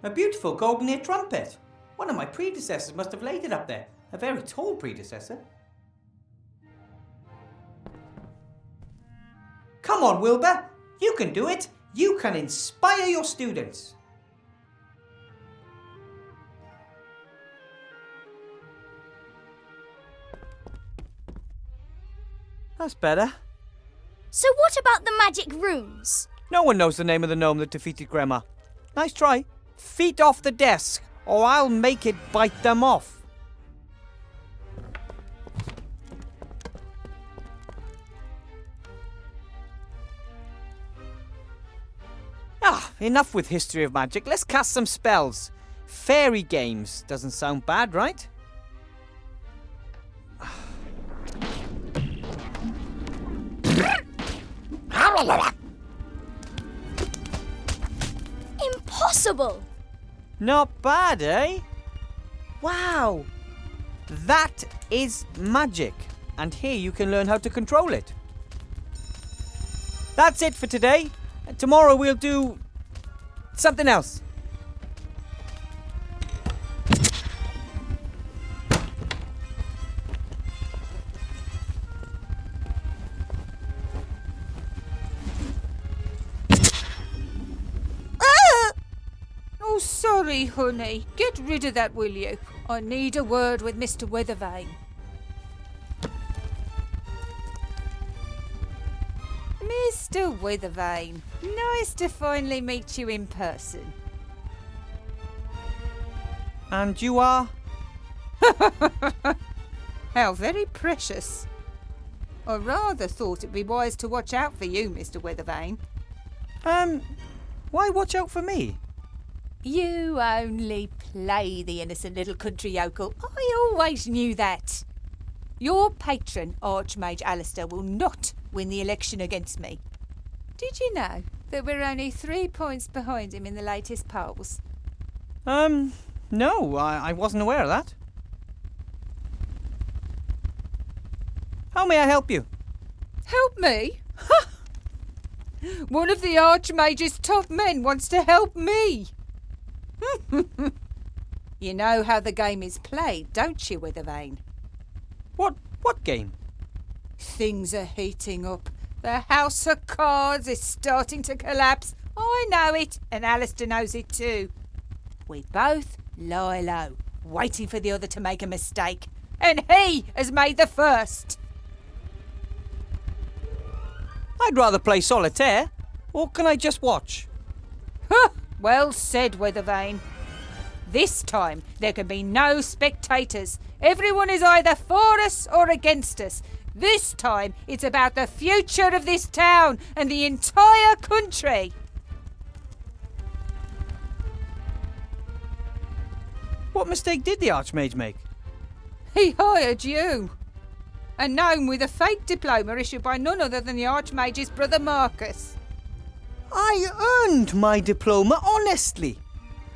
A beautiful golden ear trumpet. One of my predecessors must have laid it up there. A very tall predecessor. Come on, Wilbur. You can do it. You can inspire your students. That's better. So what about the magic runes? No one knows the name of the gnome that defeated Grandma. Nice try. Feet off the desk, or I'll make it bite them off. Enough with history of magic. Let's cast some spells. Fairy games doesn't sound bad, right? Impossible! Not bad, eh? Wow! That is magic. And here you can learn how to control it. That's it for today. Tomorrow we'll do something else. Oh, sorry, honey. Get rid of that, will you? I need a word with Mr. Weathervane. Mr. Weathervane, nice to finally meet you in person. And you are? How very precious. I rather thought it'd be wise to watch out for you, Mr. Weathervane. Why watch out for me? You only play the innocent little country yokel. I always knew that. Your patron, Archmage Alistair, will not win the election against me. Did you know that we're only 3 points behind him in the latest polls? No, I wasn't aware of that. How may I help you? Help me? Ha! One of the Archmage's top men wants to help me. You know how the game is played, don't you, Weathervane? What game? Things are heating up. The House of Cards is starting to collapse. I know it, and Alistair knows it too. We both lie low, waiting for the other to make a mistake. And he has made the first. I'd rather play solitaire. Or can I just watch? Huh, well said, Weathervane. This time, there can be no spectators. Everyone is either for us or against us. This time, it's about the future of this town and the entire country. What mistake did the Archmage make? He hired you. A gnome with a fake diploma issued by none other than the Archmage's brother Marcus. I earned my diploma honestly.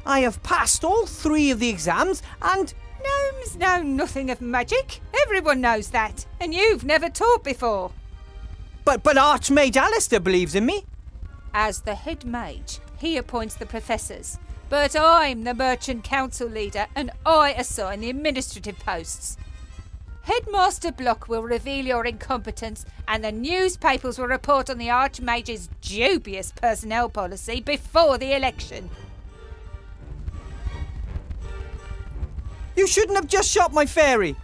I have passed all 3 of the exams and... Gnomes know nothing of magic. Everyone knows that. And you've never taught before. But Archmage Alistair believes in me. As the head mage, he appoints the professors. But I'm the merchant council leader and I assign the administrative posts. Headmaster Block will reveal your incompetence and the newspapers will report on the Archmage's dubious personnel policy before the election. You shouldn't have just shot my fairy.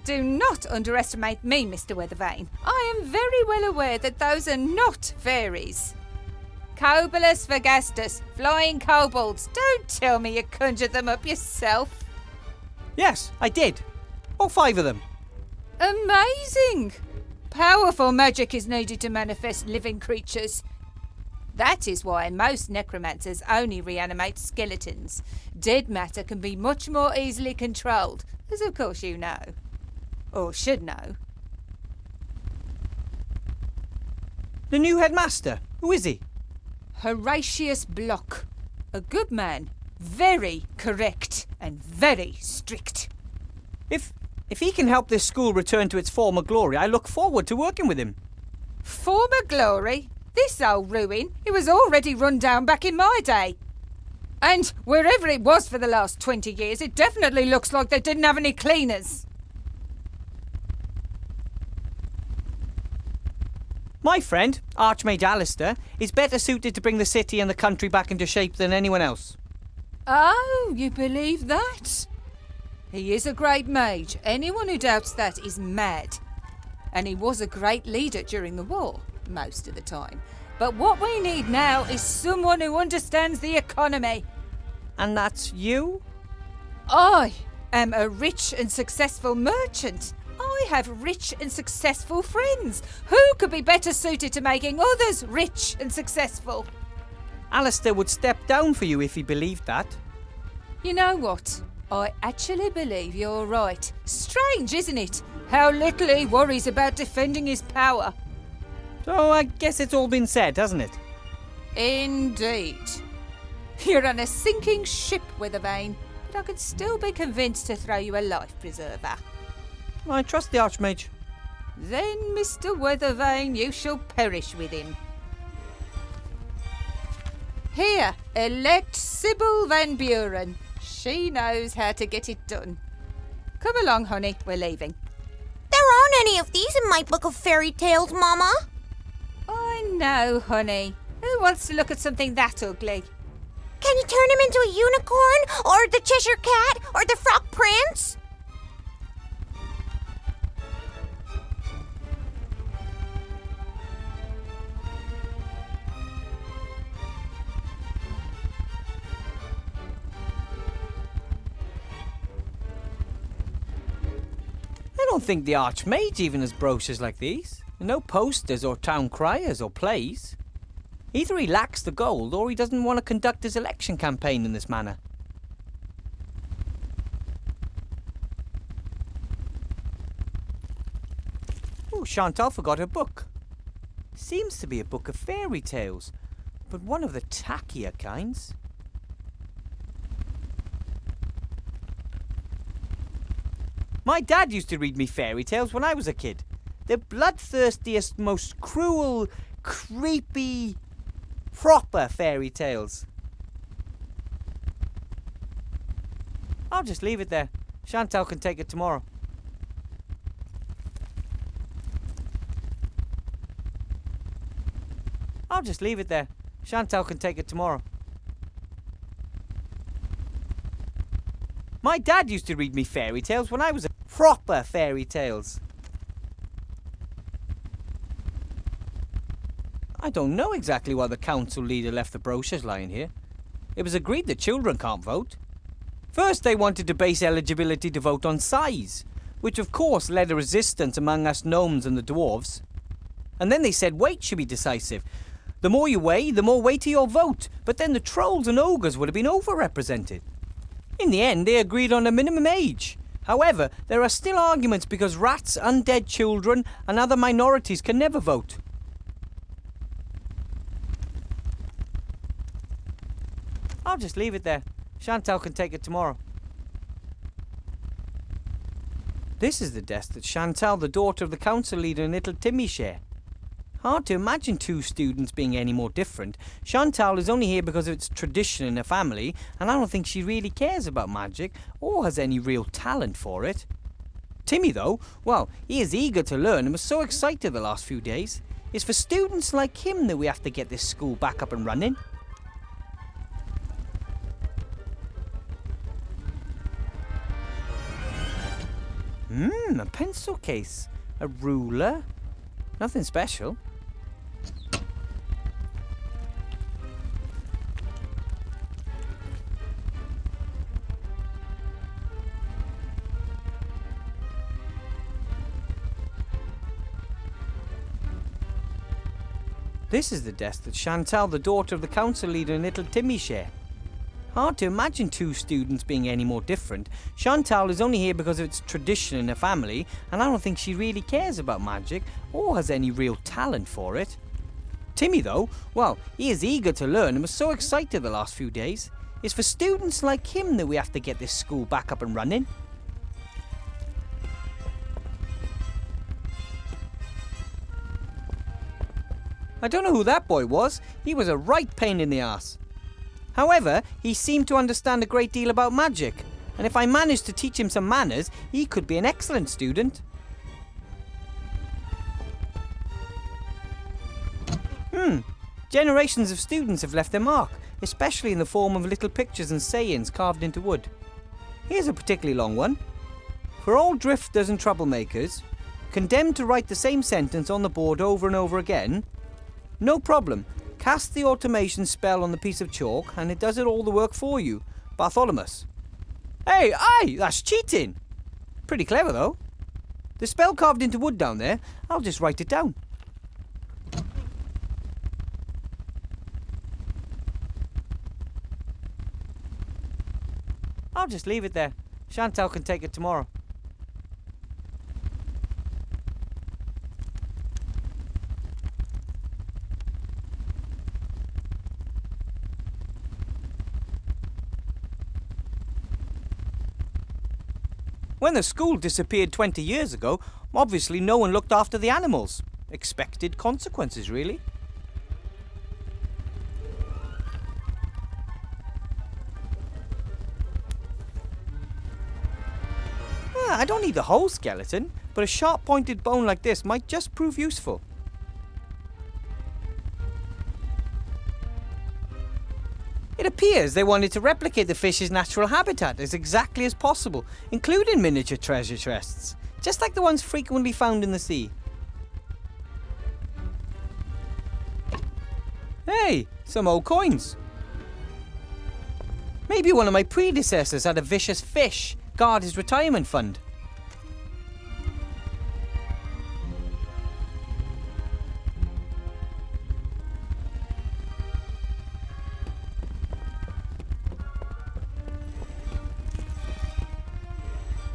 Do not underestimate me, Mr. Weathervane. I am very well aware that those are not fairies. Cobolus Vergastus, flying kobolds. Don't tell me you conjured them up yourself. Yes, I did. All 5 of them. Amazing! Powerful magic is needed to manifest living creatures. That is why most necromancers only reanimate skeletons. Dead matter can be much more easily controlled, as of course you know. Or should know. The new headmaster, who is he? Horatius Block. A good man, very correct and very strict. If he can help this school return to its former glory, I look forward to working with him. Former glory? This old ruin, it was already run down back in my day. And wherever it was for the last 20 years, it definitely looks like they didn't have any cleaners. My friend, Archmage Alistair, is better suited to bring the city and the country back into shape than anyone else. Oh, you believe that? He is a great mage. Anyone who doubts that is mad. And he was a great leader during the war, most of the time. But what we need now is someone who understands the economy. And that's you? I am a rich and successful merchant. I have rich and successful friends. Who could be better suited to making others rich and successful? Alistair would step down for you if he believed that. You know what? I actually believe you're right. Strange, isn't it? How little he worries about defending his power. So I guess it's all been said, hasn't it? Indeed. You're on a sinking ship, Withervane, but I could still be convinced to throw you a life preserver. I trust the Archmage. Then, Mr. Withervane, you shall perish with him. Here, elect Sybil Van Buren. She knows how to get it done. Come along, honey, we're leaving. There aren't any of these in my book of fairy tales, Mama. I know, honey. Who wants to look at something that ugly? Can you turn him into a unicorn? Or the Cheshire Cat? Or the Frog Prince? I don't think the Archmage even has brochures like these. No posters or town criers or plays. Either he lacks the gold or he doesn't want to conduct his election campaign in this manner. Oh, Chantal forgot her book. Seems to be a book of fairy tales, but one of the tackier kinds. My dad used to read me fairy tales when I was a kid. The bloodthirstiest, most cruel, creepy, proper fairy tales. I'll just leave it there. Chantal can take it tomorrow. I'll just leave it there. Chantal can take it tomorrow. My dad used to read me fairy tales when I was a proper fairy tales. I don't know exactly why the council leader left the brochures lying here. It was agreed that children can't vote. First they wanted to base eligibility to vote on size, which of course led a resistance among us gnomes and the dwarves. And then they said weight should be decisive. The more you weigh, the more weighty your vote, but then the trolls and ogres would have been overrepresented. In the end, they agreed on a minimum age. However, there are still arguments because rats, undead children, and other minorities can never vote. I'll just leave it there. Chantal can take it tomorrow. This is the desk that Chantal, the daughter of the council leader, and little Timmy share. Hard to imagine two students being any more different. Chantal is only here because of its tradition in her family, and I don't think she really cares about magic or has any real talent for it. Timmy, though, well, he is eager to learn and was so excited the last few days. It's for students like him that we have to get this school back up and running. A pencil case, a ruler, nothing special. This is the desk that Chantal, the daughter of the council leader, and little Timmy share. Hard to imagine two students being any more different. Chantal is only here because of its tradition in her family, and I don't think she really cares about magic or has any real talent for it. Timmy, though, well, he is eager to learn and was so excited the last few days. It's for students like him that we have to get this school back up and running. I don't know who that boy was. He was a right pain in the ass. However, he seemed to understand a great deal about magic, and if I managed to teach him some manners, he could be an excellent student. Generations of students have left their mark, especially in the form of little pictures and sayings carved into wood. Here's a particularly long one. For all drifters and troublemakers, condemned to write the same sentence on the board over and over again, no problem. Cast the automation spell on the piece of chalk and it does it all the work for you. Bartholomew. Hey, aye, that's cheating. Pretty clever though. The spell carved into wood down there, I'll just write it down. I'll just leave it there. Chantal can take it tomorrow. When the school disappeared 20 years ago, obviously no one looked after the animals. Expected consequences, really. I don't need the whole skeleton, but a sharp-pointed bone like this might just prove useful. It appears they wanted to replicate the fish's natural habitat as exactly as possible, including miniature treasure chests, just like the ones frequently found in the sea. Hey, some old coins. Maybe one of my predecessors had a vicious fish guard his retirement fund.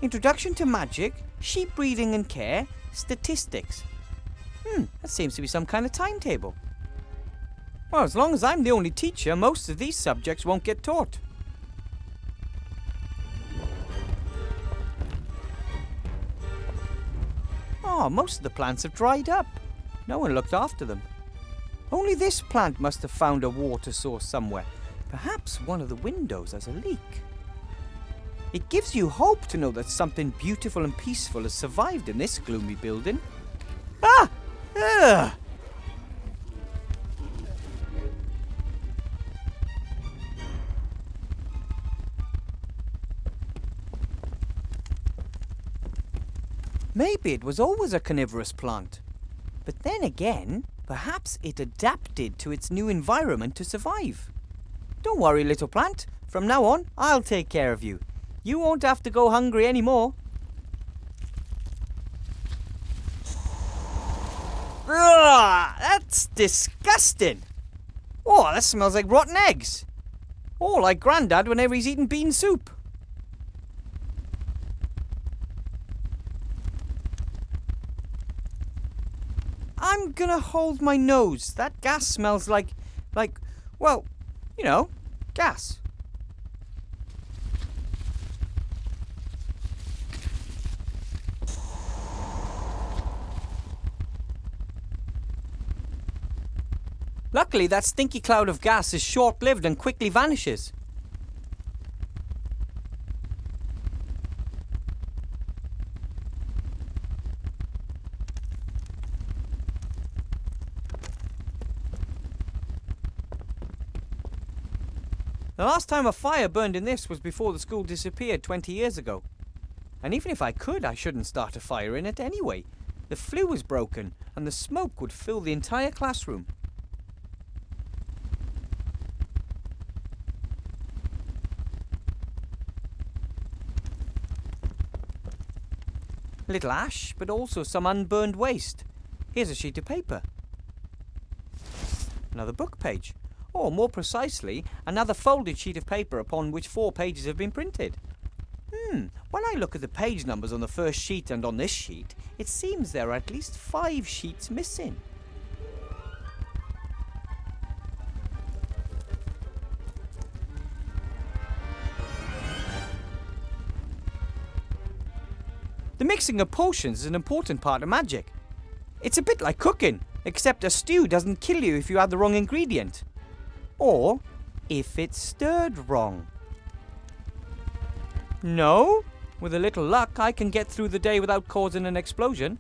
Introduction to magic, sheep breeding and care, statistics. That seems to be some kind of timetable. Well, as long as I'm the only teacher, most of these subjects won't get taught. Oh, most of the plants have dried up. No one looked after them. Only this plant must have found a water source somewhere. Perhaps one of the windows has a leak. It gives you hope to know that something beautiful and peaceful has survived in this gloomy building. Ah! Ugh! Maybe it was always a carnivorous plant. But then again, perhaps it adapted to its new environment to survive. Don't worry, little plant. From now on, I'll take care of you. You won't have to go hungry anymore. Ugh, that's disgusting. Oh, that smells like rotten eggs. Oh, like Grandad whenever he's eating bean soup. I'm gonna hold my nose. That gas smells like, well, you know, gas. Luckily, that stinky cloud of gas is short-lived and quickly vanishes. The last time a fire burned in this was before the school disappeared 20 years ago. And even if I could, I shouldn't start a fire in it anyway. The flue was broken, and the smoke would fill the entire classroom. A little ash, but also some unburned waste. Here's a sheet of paper. Another book page. Or, more precisely, another folded sheet of paper upon which 4 pages have been printed. When I look at the page numbers on the first sheet and on this sheet, it seems there are at least 5 sheets missing. The mixing of potions is an important part of magic. It's a bit like cooking, except a stew doesn't kill you if you add the wrong ingredient. Or, if it's stirred wrong. No? With a little luck, I can get through the day without causing an explosion.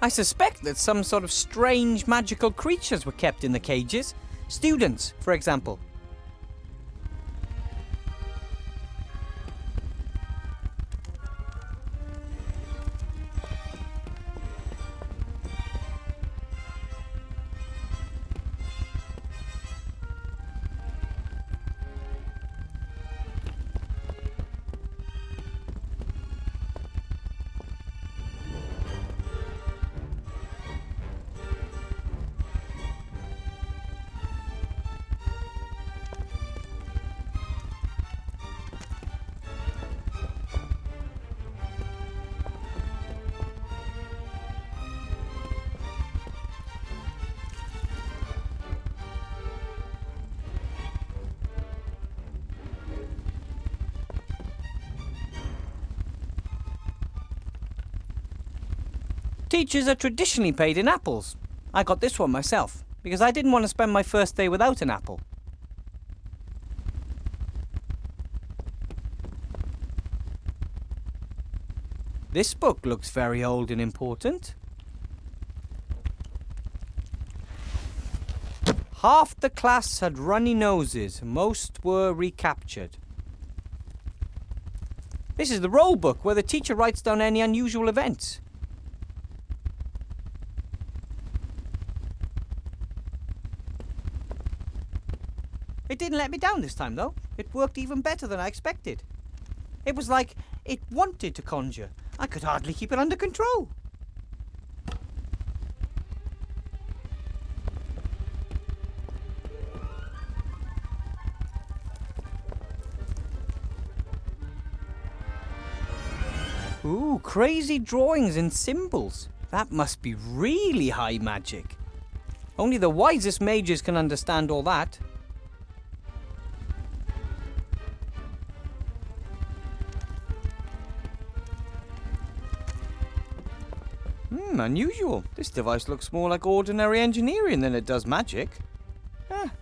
I suspect that some sort of strange magical creatures were kept in the cages. Students, for example. Teachers are traditionally paid in apples. I got this one myself, because I didn't want to spend my first day without an apple. This book looks very old and important. Half the class had runny noses, most were recaptured. This is the roll book where the teacher writes down any unusual events. It didn't let me down this time, though. It worked even better than I expected. It was like it wanted to conjure. I could hardly keep it under control. Ooh, crazy drawings and symbols. That must be really high magic. Only the wisest mages can understand all that. Unusual. This device looks more like ordinary engineering than it does magic.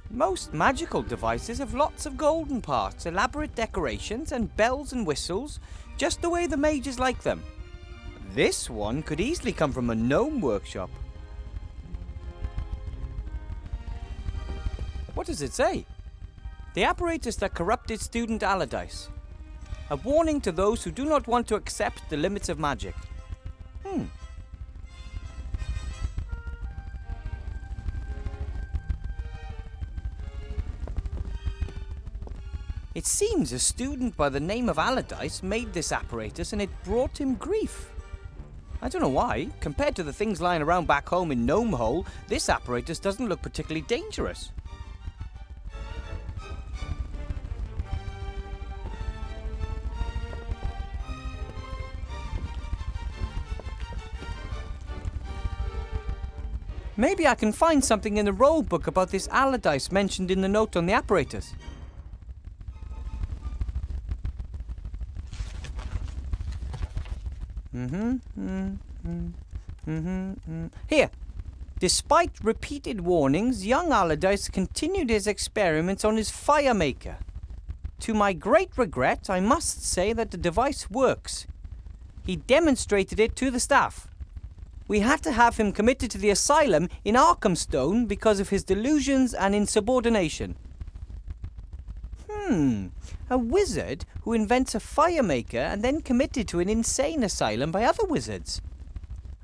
Most magical devices have lots of golden parts, elaborate decorations, and bells and whistles, just the way the mages like them. This one could easily come from a gnome workshop. What does it say? The apparatus that corrupted student Allardyce. A warning to those who do not want to accept the limits of magic. It seems a student by the name of Allardyce made this apparatus and it brought him grief. I don't know why. Compared to the things lying around back home in Gnome Hole, this apparatus doesn't look particularly dangerous. Maybe I can find something in the roll book about this Allardyce mentioned in the note on the apparatus. Here. Despite repeated warnings, young Allardyce continued his experiments on his fire maker. To my great regret, I must say that the device works. He demonstrated it to the staff. We had to have him committed to the asylum in Arkhamstone because of his delusions and insubordination. A wizard who invents a fire maker and then committed to an insane asylum by other wizards.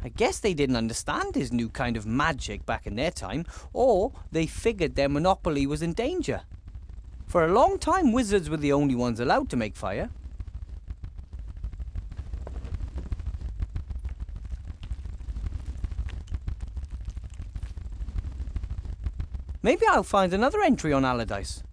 I guess they didn't understand his new kind of magic back in their time, or they figured their monopoly was in danger. For a long time, wizards were the only ones allowed to make fire. Maybe I'll find another entry on Allardyce.